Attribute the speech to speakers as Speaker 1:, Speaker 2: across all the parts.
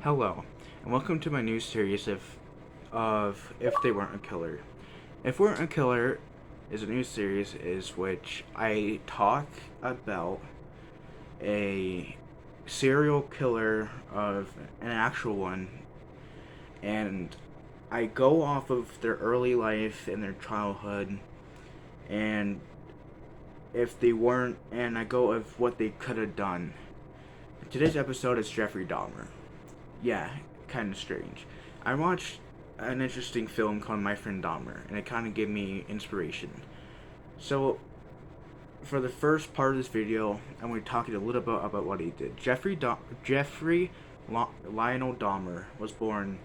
Speaker 1: Hello, and welcome to my new series of If They Weren't a Killer. If Weren't a Killer is a new series is which I talk about a serial killer of an actual one, and I go off of their early life and their childhood, and if they weren't, and I go of what they could have done. Today's episode is Jeffrey Dahmer. Yeah, kind of strange. I watched an interesting film called My Friend Dahmer, and it kind of gave me inspiration. So, for the first part of this video, I'm going to talk a little bit about what he did. Jeffrey Lionel Dahmer was born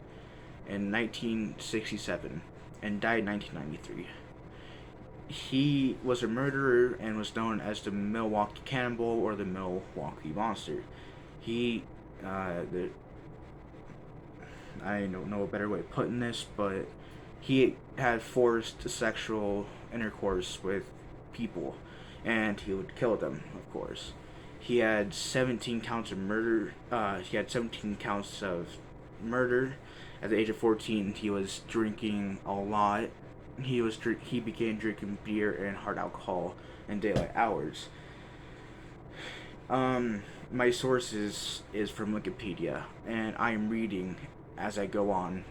Speaker 1: in 1967 and died in 1993. He was a murderer and was known as the Milwaukee Cannibal or the Milwaukee Monster. He, the I don't know a better way of putting this, but he had forced sexual intercourse with people, and he would kill them, of course. He had 17 counts of murder. He had 17 counts of murder. At the age of 14, he was drinking a lot. He began drinking beer and hard alcohol in daylight hours. My sources is from Wikipedia, and I am reading as I go on.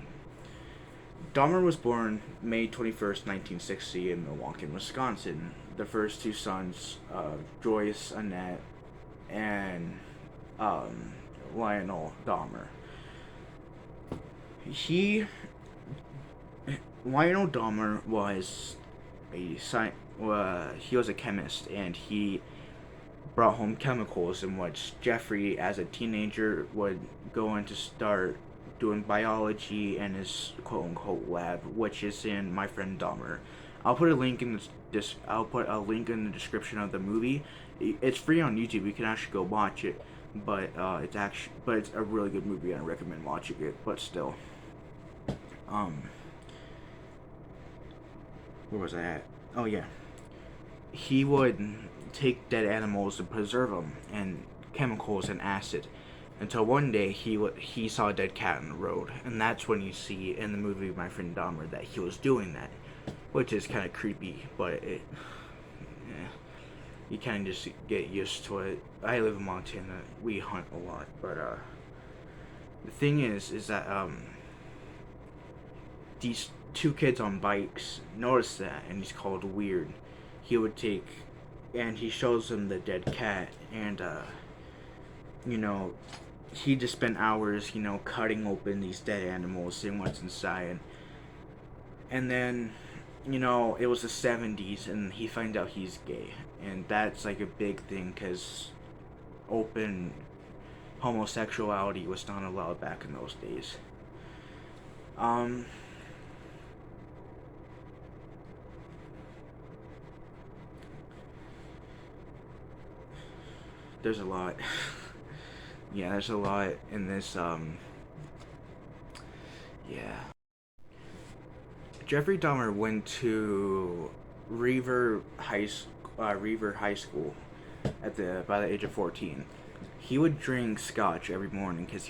Speaker 1: Dahmer was born May 21st, 1960 in Milwaukee, Wisconsin. The first two sons, Joyce, Annette, and Lionel Dahmer. He Lionel Dahmer was he was a chemist, and he brought home chemicals in which Jeffrey, as a teenager, would go in to start doing biology in his quote unquote lab, which is in My Friend Dahmer. I'll put a link in this. I'll put a link in the description of the movie. It's free on YouTube. You can actually go watch it, but it's a really good movie, and I recommend watching it. But still, where was I at? Oh yeah, he would take dead animals and preserve them in chemicals and acid until one day he saw a dead cat on the road, and that's when you see in the movie My Friend Dahmer that he was doing that, which is kind of creepy, but yeah, you kind of just get used to it. I live in Montana. We hunt a lot, but the thing is that these two kids on bikes noticed that, and he's called weird. He would take, and he shows them the dead cat, and you know, he just spent hours, cutting open these dead animals, seeing what's inside. And then, it was the 70s, and he finds out he's gay. And that's like a big thing, because open homosexuality was not allowed back in those days. There's a lot. Yeah, there's a lot in this, yeah. Jeffrey Dahmer went to Reaver High School by the age of 14. He would drink scotch every morning because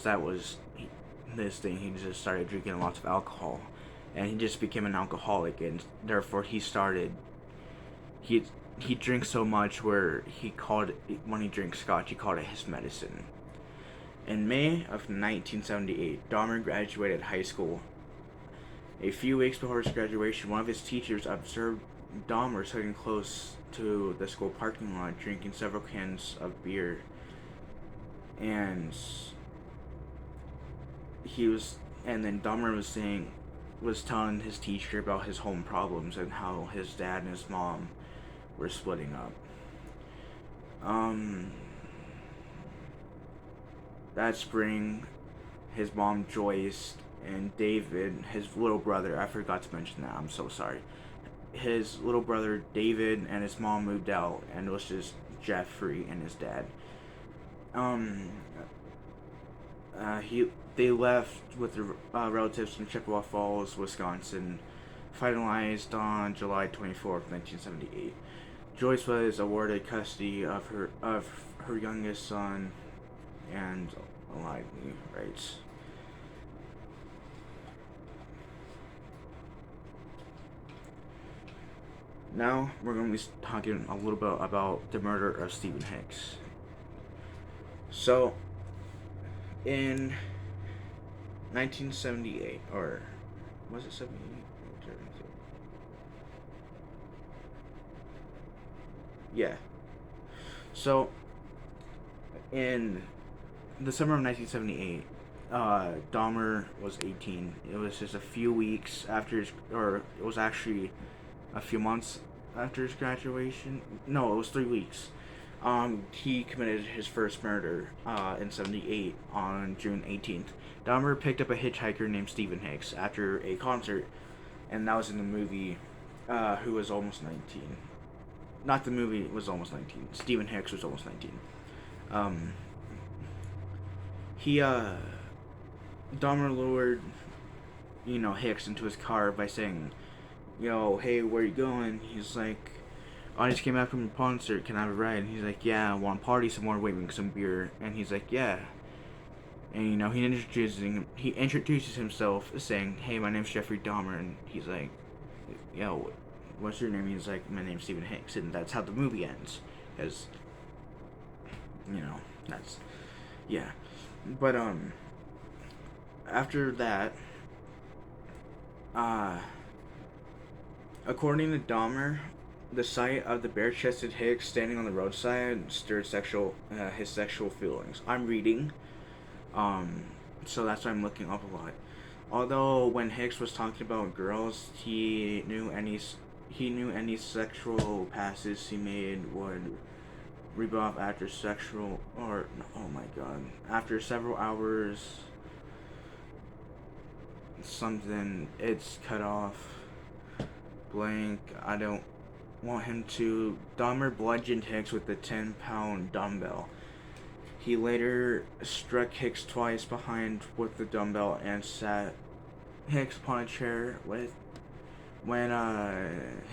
Speaker 1: that was this thing. He just started drinking lots of alcohol, and he just became an alcoholic, and therefore he drinks so much where when he drinks scotch, he called it his medicine. In May of 1978, Dahmer graduated high school. A few weeks before his graduation, one of his teachers observed Dahmer sitting close to the school parking lot, drinking several cans of beer. And then Dahmer was telling his teacher about his home problems and how his dad and his mom were splitting up. That spring, his mom Joyce and David, his little brother, I forgot to mention that, I'm so sorry. His little brother David and his mom moved out, and it was just Jeffrey and his dad. They left with their relatives from Chippewa Falls, Wisconsin, finalized on July 24th, 1978. Joyce was awarded custody of her youngest son and lively, right? Now we're going to be talking a little bit about the murder of Stephen Hicks. So, in 1978, or was it 78? Yeah. So, in the summer of 1978, Dahmer was 18. It was just a few weeks after his, or it was actually a few months after his graduation. No, it was 3 weeks. He committed his first murder in 78 on June 18th. Dahmer picked up a hitchhiker named Stephen Hicks after a concert, and that was in the movie Who Was Almost 19. Not the movie was almost 19. Stephen Hicks was almost 19. Um, he, Dahmer lured, Hicks into his car by saying, yo, hey, where you going? He's like, oh, I just came back from a concert. Can I have a ride? And he's like, yeah, I want to party some more, waving some beer. And he's like, yeah. And he introduces himself saying, hey, my name's Jeffrey Dahmer. And he's like, yo, what's your name? He's like, my name's Stephen Hicks. And that's how the movie ends. Because, that's, yeah. But, after that, according to Dahmer, the sight of the bare-chested Hicks standing on the roadside stirred his sexual feelings. I'm reading, so that's why I'm looking up a lot. Although when Hicks was talking about girls, he knew any sexual passes he made would rebuff after after several hours. Something, it's cut off. Blank. I don't want him to. Dahmer bludgeoned Hicks with a 10-pound dumbbell. He later struck Hicks twice behind with the dumbbell and sat Hicks upon a chair. When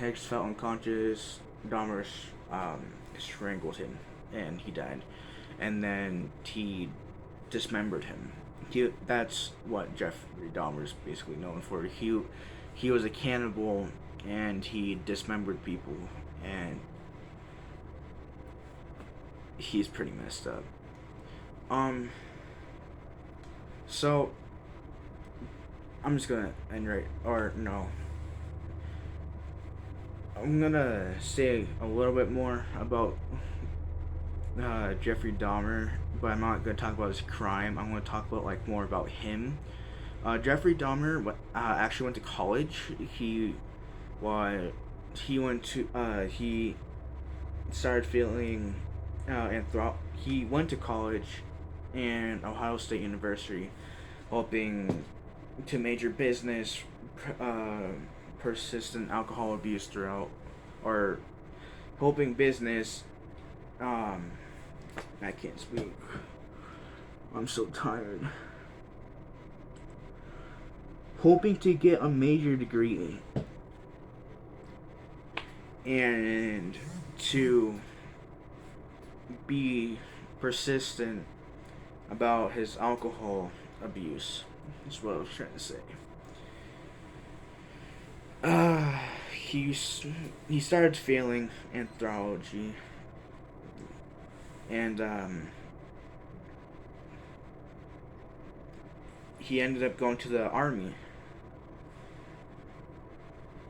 Speaker 1: Hicks felt unconscious, Dahmer strangled him and he died. And then he dismembered him. That's what Jeffrey Dahmer is basically known for. He was a cannibal and he dismembered people, and he's pretty messed up. So I'm just gonna end right, or no. I'm gonna say a little bit more about Jeffrey Dahmer, but I'm not gonna talk about his crime. I'm gonna talk about more about him. Jeffrey Dahmer actually went to college. He started feeling he went to college and Ohio State University, hoping to major business, persistent alcohol abuse throughout, or hoping business. I can't speak. I'm so tired. Hoping to get a major degree and to be persistent about his alcohol abuse. That's what I was trying to say. He started failing anthropology, and he ended up going to the army.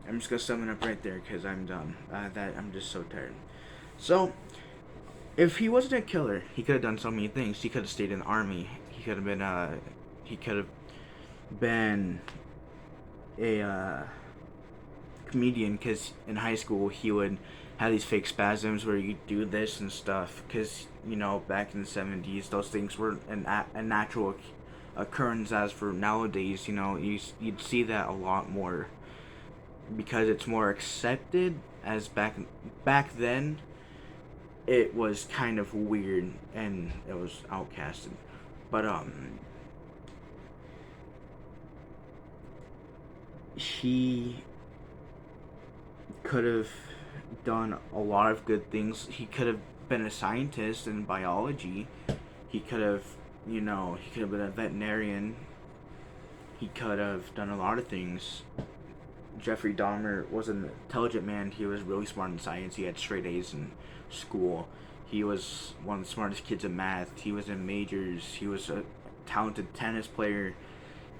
Speaker 1: I'm just gonna sum it up right there because I'm done. I'm just so tired. So, if he wasn't a killer, he could have done so many things. He could have stayed in the army. He could have been a comedian, because in high school he would have these fake spasms where you do this and stuff, because back in the 70s those things were a natural occurrence. As for nowadays, you'd see that a lot more because it's more accepted. As back then it was kind of weird and it was outcasted. But he could have done a lot of good things. He could have been a scientist in biology. He could have You know, he could have been a veterinarian. He could have done a lot of things. Jeffrey Dahmer was an intelligent man. He was really smart in science. He had straight A's in school. He was one of the smartest kids in math. He was in majors. He was a talented tennis player.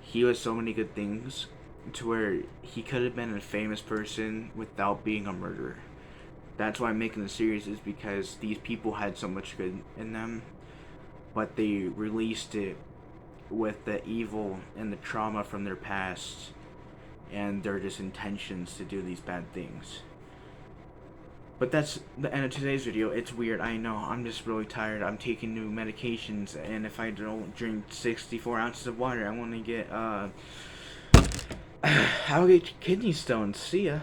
Speaker 1: He was so many good things to where he could have been a famous person without being a murderer. That's why I'm making the series, is because these people had so much good in them, but they released it with the evil and the trauma from their past and their just intentions to do these bad things. But that's the end of today's video. It's weird, I know. I'm just really tired. I'm taking new medications, and if I don't drink 64 ounces of water, I want to get I'll get kidney stones. See ya.